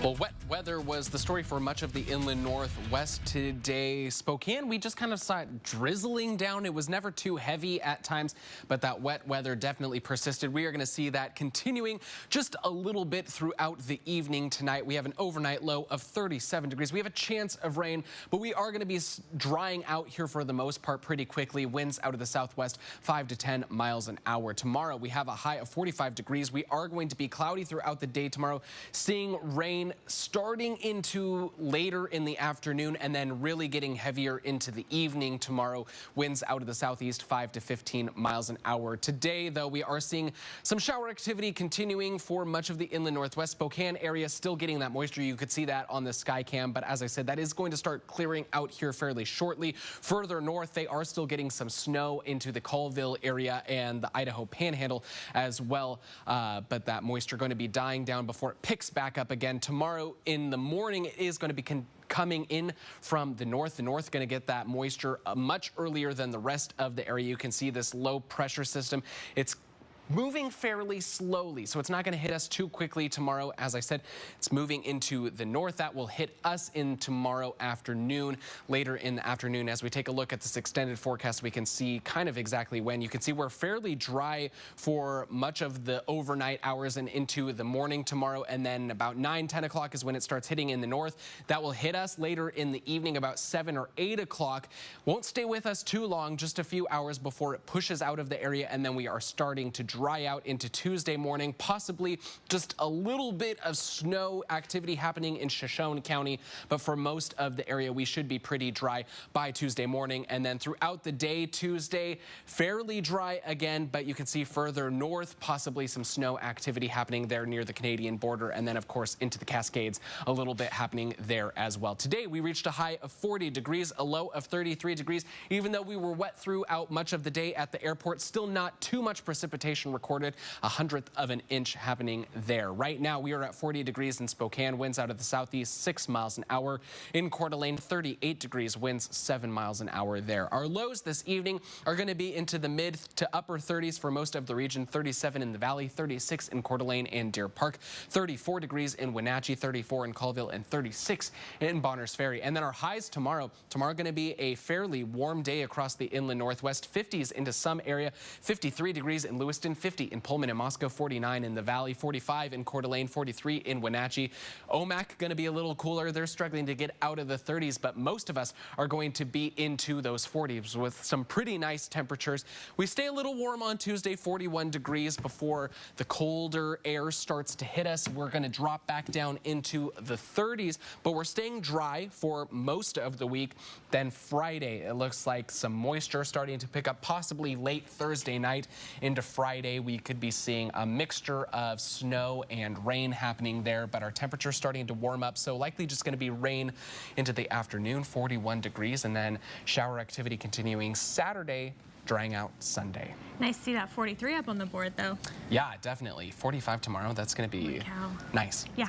Well, wet weather was the story for much of the inland northwest today. Spokane, we just kind of saw it drizzling down. It was never too heavy at times, but that wet weather definitely persisted. We are going to see that continuing just a little bit throughout the evening tonight. We have an overnight low of 37 degrees. We have a chance of rain, but we are going to be drying out here for the most part pretty quickly. Winds out of the southwest 5 to 10 miles an hour. Tomorrow, we have a high of 45 degrees. We are going to be cloudy throughout the day tomorrow, seeing rain starting into later in the afternoon and then really getting heavier into the evening tomorrow. Winds out of the southeast 5 to 15 miles an hour. Today, though, we are seeing some shower activity continuing for much of the inland northwest. Spokane area still getting that moisture. You could see that on the sky cam, but as I said, that is going to start clearing out here fairly shortly. Further north, they are still getting some snow into the Colville area and the Idaho Panhandle as well, but that moisture going to be dying down before it picks back up again. Tomorrow in the morning, it is going to be coming in from the north. The north going to get that moisture much earlier than the rest of the area. You can see this low pressure system. It's moving fairly slowly, so it's not going to hit us too quickly tomorrow. As I said, it's moving into the north. That will hit us in tomorrow afternoon, later in the afternoon. As we take a look at this extended forecast, we can see kind of exactly when. You can see we're fairly dry for much of the overnight hours and into the morning tomorrow, and then about 9-10 o'clock is when it starts hitting in the north. That will hit us later in the evening, about 7 or 8 o'clock. Won't stay with us too long, just a few hours before it pushes out of the area, and then we are starting to dry out into Tuesday morning. Possibly just a little bit of snow activity happening in Shoshone County, but for most of the area we should be pretty dry by Tuesday morning. And then throughout the day Tuesday, fairly dry again, but you can see further north possibly some snow activity happening there near the Canadian border, and then of course into the Cascades, a little bit happening there as well. Today we reached a high of 40 degrees, a low of 33 degrees. Even though we were wet throughout much of the day at the airport, still not too much precipitation recorded, 1/100 of an inch happening there. Right now we are at 40 degrees in Spokane, winds out of the southeast 6 miles an hour. In Coeur d'Alene, 38 degrees, winds 7 miles an hour there. Our lows this evening are going to be into the mid to upper 30s for most of the region. 37 in the valley, 36 in Coeur d'Alene and Deer Park, 34 degrees in Wenatchee, 34 in Colville, and 36 in Bonners Ferry. And then our highs tomorrow going to be a fairly warm day across the inland northwest. 50s into some area, 53 degrees in Lewiston, 50 in Pullman and Moscow, 49 in the valley, 45 in Coeur d'Alene, 43 in Wenatchee. Omak going to be a little cooler. They're struggling to get out of the 30s, but most of us are going to be into those 40s with some pretty nice temperatures. We stay a little warm on Tuesday, 41 degrees before the colder air starts to hit us. We're going to drop back down into the 30s, but we're staying dry for most of the week. Then Friday, it looks like some moisture starting to pick up, possibly late Thursday night into Friday. We could be seeing a mixture of snow and rain happening there, but our temperature starting to warm up, so likely just going to be rain into the afternoon, 41 degrees, and then shower activity continuing Saturday, drying out Sunday. Nice to see that 43 up on the board, though. Yeah, definitely. 45 tomorrow. That's going to be nice. Yeah.